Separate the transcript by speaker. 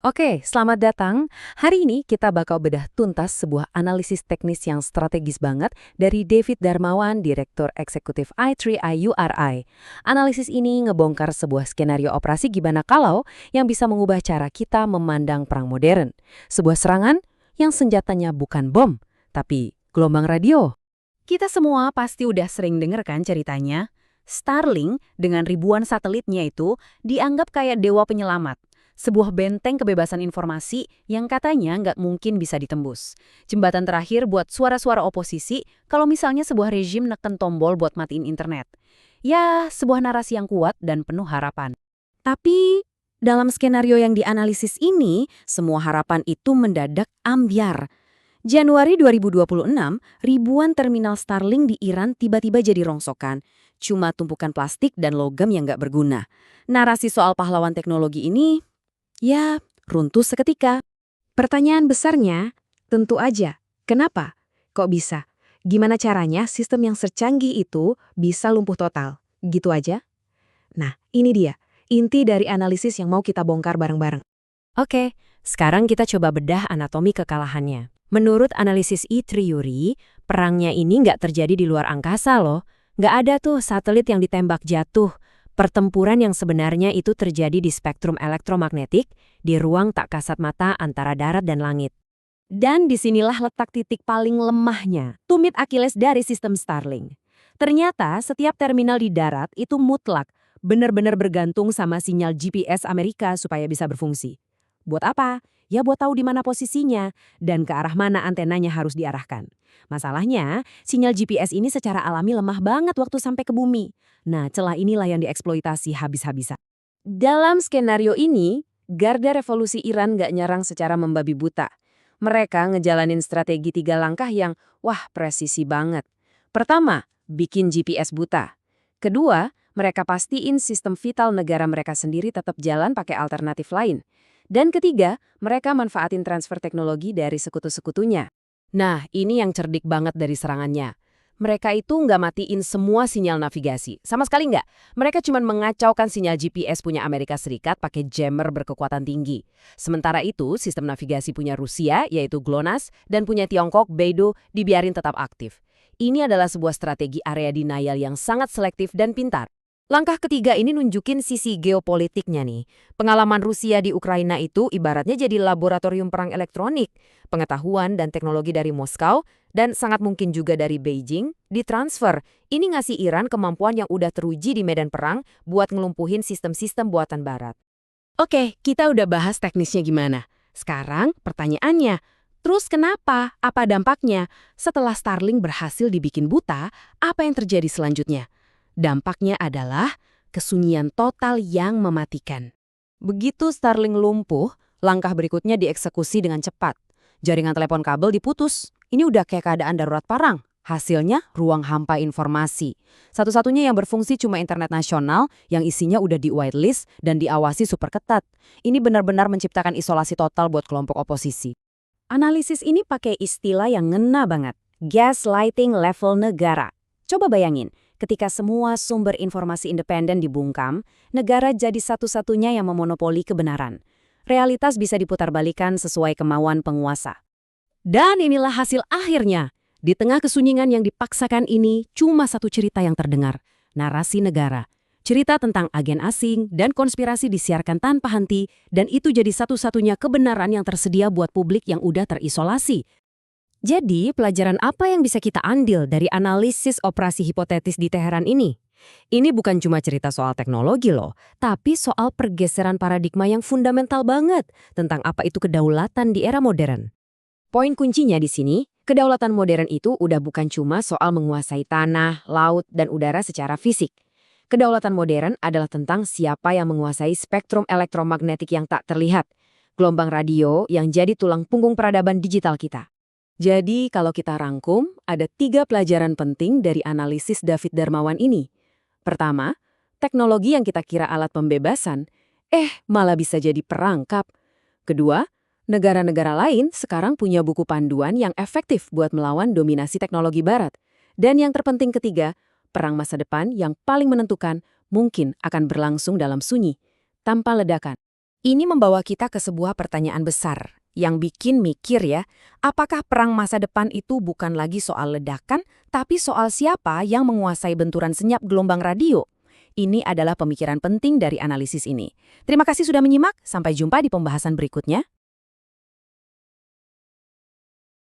Speaker 1: Oke, selamat datang. Hari ini kita bakal bedah tuntas sebuah analisis teknis yang strategis banget dari David Darmawan, Direktur Eksekutif i3i URI. Analisis ini ngebongkar sebuah skenario operasi gimana kalau yang bisa mengubah cara kita memandang perang modern. Sebuah serangan yang senjatanya bukan bom, tapi gelombang radio.
Speaker 2: Kita semua pasti udah sering denger kan ceritanya. Starlink dengan ribuan satelitnya itu dianggap kayak dewa penyelamat. Sebuah benteng kebebasan informasi yang katanya nggak mungkin bisa ditembus. Jembatan terakhir buat suara-suara oposisi kalau misalnya sebuah rezim neken tombol buat matiin internet. Ya, sebuah narasi yang kuat dan penuh harapan. Tapi dalam skenario yang dianalisis ini, semua harapan itu mendadak ambyar. Januari 2026, ribuan terminal Starlink di Iran tiba-tiba jadi rongsokan. Cuma tumpukan plastik dan logam yang nggak berguna. Narasi soal pahlawan teknologi ini, ya, runtuh seketika. Pertanyaan besarnya, tentu aja, kenapa? Kok bisa? Gimana caranya sistem yang secanggih itu bisa lumpuh total? Gitu aja? Nah, ini dia, inti dari analisis yang mau kita bongkar bareng-bareng.
Speaker 1: Oke, sekarang kita coba bedah anatomi kekalahannya. Menurut analisis I3URI, perangnya ini nggak terjadi di luar angkasa loh. Nggak ada tuh satelit yang ditembak jatuh. Pertempuran yang sebenarnya itu terjadi di spektrum elektromagnetik, di ruang tak kasat mata antara darat dan langit.
Speaker 2: Dan disinilah letak titik paling lemahnya, tumit Achilles dari sistem Starlink. Ternyata setiap terminal di darat itu mutlak, benar-benar bergantung sama sinyal GPS Amerika supaya bisa berfungsi. Buat apa? Ya buat tahu di mana posisinya dan ke arah mana antenanya harus diarahkan. Masalahnya, sinyal GPS ini secara alami lemah banget waktu sampai ke bumi. Nah, celah inilah yang dieksploitasi habis-habisan. Dalam skenario ini, Garda Revolusi Iran nggak nyerang secara membabi buta. Mereka ngejalanin strategi 3 langkah yang, wah, presisi banget. Pertama, bikin GPS buta. Kedua, mereka pastiin sistem vital negara mereka sendiri tetap jalan pakai alternatif lain. Dan ketiga, mereka manfaatin transfer teknologi dari sekutu-sekutunya. Nah, ini yang cerdik banget dari serangannya. Mereka itu nggak matiin semua sinyal navigasi. Sama sekali nggak. Mereka cuma mengacaukan sinyal GPS punya Amerika Serikat pakai jammer berkekuatan tinggi. Sementara itu, sistem navigasi punya Rusia, yaitu GLONASS, dan punya Tiongkok, Beidou, dibiarin tetap aktif. Ini adalah sebuah strategi area denial yang sangat selektif dan pintar. Langkah ketiga ini nunjukin sisi geopolitiknya nih. Pengalaman Rusia di Ukraina itu ibaratnya jadi laboratorium perang elektronik. Pengetahuan dan teknologi dari Moskow, dan sangat mungkin juga dari Beijing, ditransfer. Ini ngasih Iran kemampuan yang udah teruji di medan perang buat ngelumpuhin sistem-sistem buatan barat. Oke, kita udah bahas teknisnya gimana. Sekarang pertanyaannya, terus kenapa? Apa dampaknya? Setelah Starlink berhasil dibikin buta, apa yang terjadi selanjutnya? Dampaknya adalah kesunyian total yang mematikan. Begitu Starlink lumpuh, langkah berikutnya dieksekusi dengan cepat. Jaringan telepon kabel diputus. Ini udah kayak keadaan darurat perang. Hasilnya, ruang hampa informasi. Satu-satunya yang berfungsi cuma internet nasional yang isinya udah di whitelist dan diawasi super ketat. Ini benar-benar menciptakan isolasi total buat kelompok oposisi. Analisis ini pakai istilah yang ngena banget. Gaslighting level negara. Coba bayangin, ketika semua sumber informasi independen dibungkam, negara jadi satu-satunya yang memonopoli kebenaran. Realitas bisa diputarbalikan sesuai kemauan penguasa. Dan inilah hasil akhirnya. Di tengah kesunyian yang dipaksakan ini, cuma satu cerita yang terdengar. Narasi negara. Cerita tentang agen asing dan konspirasi disiarkan tanpa henti, dan itu jadi satu-satunya kebenaran yang tersedia buat publik yang udah terisolasi. Jadi, pelajaran apa yang bisa kita ambil dari analisis operasi hipotetis di Teheran ini? Ini bukan cuma cerita soal teknologi loh, tapi soal pergeseran paradigma yang fundamental banget tentang apa itu kedaulatan di era modern. Poin kuncinya di sini, kedaulatan modern itu udah bukan cuma soal menguasai tanah, laut, dan udara secara fisik. Kedaulatan modern adalah tentang siapa yang menguasai spektrum elektromagnetik yang tak terlihat, gelombang radio yang jadi tulang punggung peradaban digital kita. Jadi, kalau kita rangkum, ada 3 pelajaran penting dari analisis David Darmawan ini. Pertama, teknologi yang kita kira alat pembebasan, malah bisa jadi perangkap. Kedua, negara-negara lain sekarang punya buku panduan yang efektif buat melawan dominasi teknologi barat. Dan yang terpenting ketiga, perang masa depan yang paling menentukan mungkin akan berlangsung dalam sunyi, tanpa ledakan.
Speaker 1: Ini membawa kita ke sebuah pertanyaan besar yang bikin mikir ya, apakah perang masa depan itu bukan lagi soal ledakan, tapi soal siapa yang menguasai benturan senyap gelombang radio? Ini adalah pemikiran penting dari analisis ini. Terima kasih sudah menyimak, sampai jumpa di pembahasan berikutnya.